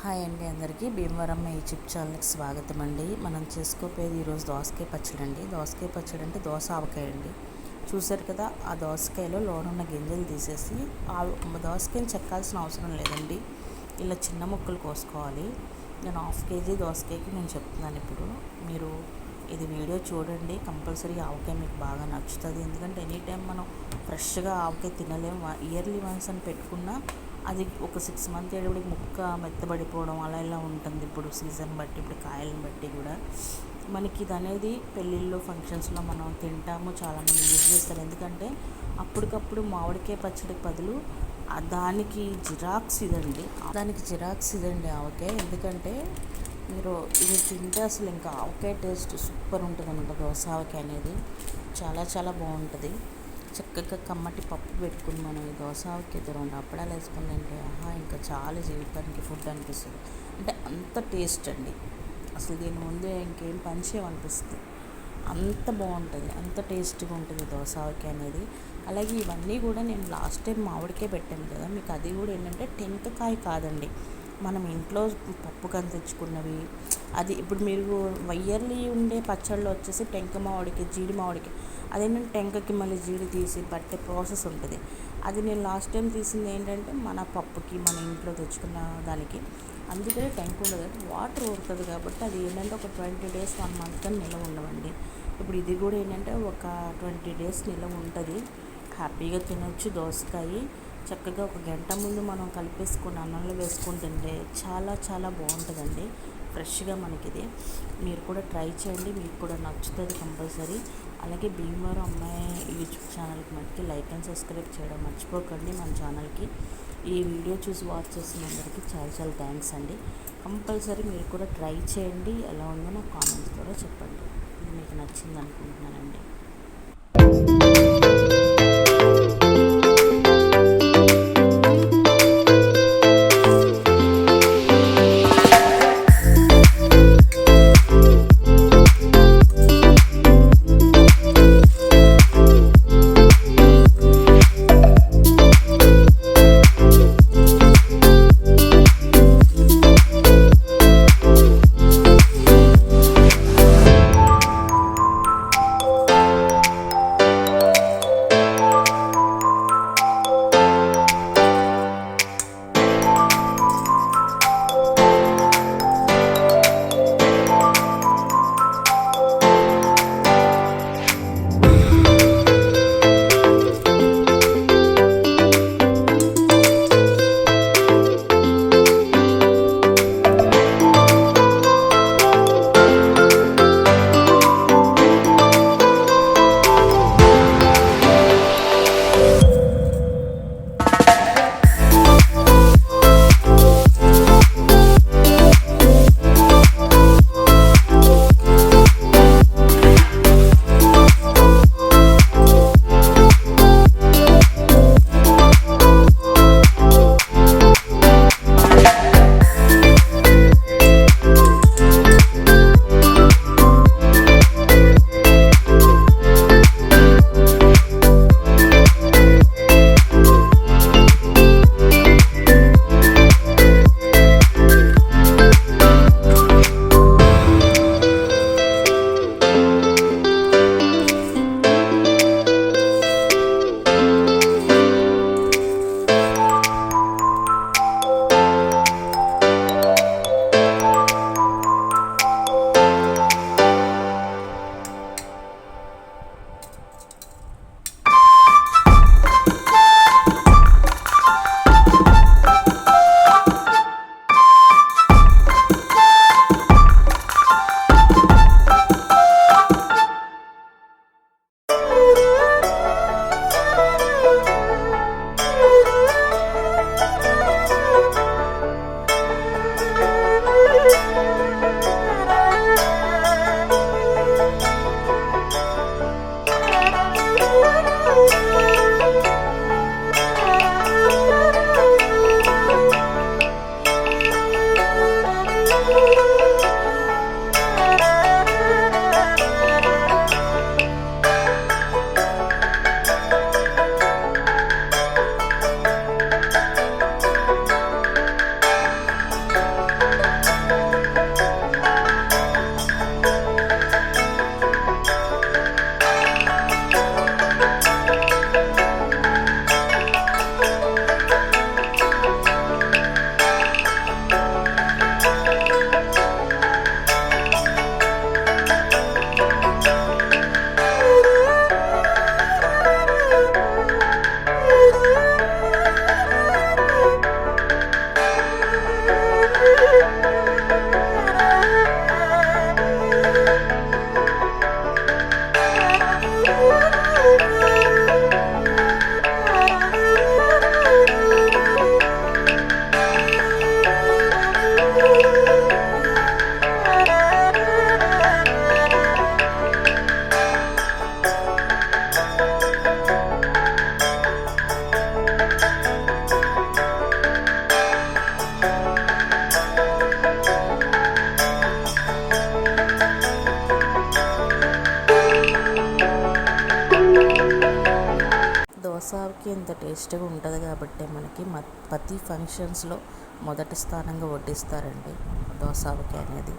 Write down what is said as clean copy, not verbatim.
Hi అండి, అందరికీ Bhimavaram YouTube ఛానల్కి స్వాగతం అండి. మనం చేసుకోపోయేది ఈరోజు దోసకాయ పచ్చడి అండి. దోసకాయ పచ్చడి అంటే దోస ఆవకాయ అండి. చూసారు కదా, ఆ దోసకాయలో లోనున్న గింజలు తీసేసి ఆ దోసకాయని చెక్కాల్సిన అవసరం లేదండి. ఇలా చిన్న ముక్కలు కోసుకోవాలి. నేను 1/2 kg దోసకాయకి నేను చెప్తున్నాను. ఇప్పుడు మీరు ఇది వీడియో చూడండి, కంపల్సరీ ఆవకాయ మీకు బాగా నచ్చుతుంది. ఎందుకంటే ఎనీ టైం మనం ఫ్రెష్గా ఆవకాయ తినలేము. ఇయర్లీ వన్స్ అని పెట్టుకున్నా అది ఒక 6 months ఏడబడికి ముక్క మెత్తబడిపోవడం అలా ఇలా ఉంటుంది. ఇప్పుడు సీజన్ బట్టి, ఇప్పుడు కాయలను బట్టి కూడా మనకి ఇది అనేది పెళ్ళిళ్ళు ఫంక్షన్స్లో మనం తింటాము. చాలామంది యూజ్ చేస్తారు. ఎందుకంటే అప్పటికప్పుడు మామిడికాయ పచ్చడికి బదులు దానికి జిరాక్స్ ఇదండి ఆవకాయ. ఎందుకంటే మీరు ఇది తింటే అసలు ఇంకా ఆవకాయ టేస్ట్ సూపర్ ఉంటుంది అన్నమాట. దోస ఆవకాయ అనేది చాలా చాలా బాగుంటుంది. చక్కగా కమ్మటి పప్పు పెట్టుకుని మనం ఈ దోస ఆవకాయ 2 అప్పడాలు వేసుకుని తింటే ఇంకా చాలా జీవితానికి ఫుడ్ అనిపిస్తుంది. అంటే అంత టేస్ట్ అండి. అసలు దీని ముందే ఇంకేం పని చేయమనిపిస్తుంది. అంత బాగుంటుంది, అంత టేస్ట్గా ఉంటుంది దోస ఆవకాయ అనేది. అలాగే ఇవన్నీ కూడా నేను లాస్ట్ టైం మామిడికాయ పెట్టాను కదా, మీకు అది కూడా ఏంటంటే టెంకకాయ కాదండి, మనం ఇంట్లో పప్పు కని తెచ్చుకున్నవి. అది ఇప్పుడు మీరు ఇయర్లీ ఉండే పచ్చళ్ళు వచ్చేసి టెంక మామిడికి, జీడి మామిడికి, అదేంటంటే టెంకకి మళ్ళీ జీడి తీసి పట్టే ప్రాసెస్ ఉంటుంది. అది నేను లాస్ట్ టైం తీసింది ఏంటంటే మన పప్పుకి, మన ఇంట్లో తెచ్చుకున్న దానికి. అందుకనే టెంక ఉండదు, వాటర్ ఊరుతుంది కాబట్టి అది ఏంటంటే ఒక 20 days 1 month కానీ నిల్వ ఉండవండి. ఇప్పుడు ఇది కూడా ఏంటంటే ఒక 20 days నిల్వ ఉంటుంది. హ్యాపీగా తినొచ్చు. దోసకాయ చక్కగా ఒక గంట ముందు మనం కలిపేసుకొని అన్నంలో వేసుకొని తింటే చాలా చాలా బాగుంటుందండి. ఫ్రెష్గా మనకి ఇది మీరు కూడా ట్రై చేయండి, మీకు కూడా నచ్చుతుంది కంపల్సరీ. అలాగే భీమవరం అమ్మాయి యూట్యూబ్ ఛానల్కి మటుకి లైక్ అండ్ సబ్స్క్రైబ్ చేయడం మర్చిపోకండి. మన ఛానల్కి ఈ వీడియో చూసి వాచ్ చేసిన అందరికీ చాలా చాలా థ్యాంక్స్ అండి. కంపల్సరీ మీరు కూడా ట్రై చేయండి. ఎలా ఉందో నాకు కామెంట్స్ ద్వారా చెప్పండి. ఇది మీకు నచ్చింది అనుకుంటున్నానండి. దోస ఆవకాయ ఇంత టేస్ట్గా ఉంటుంది కాబట్టి మనకి ప్రతి ఫంక్షన్స్లో మొదటి స్థానంగా వడ్డిస్తారండి దోస ఆవకాయ అనేది.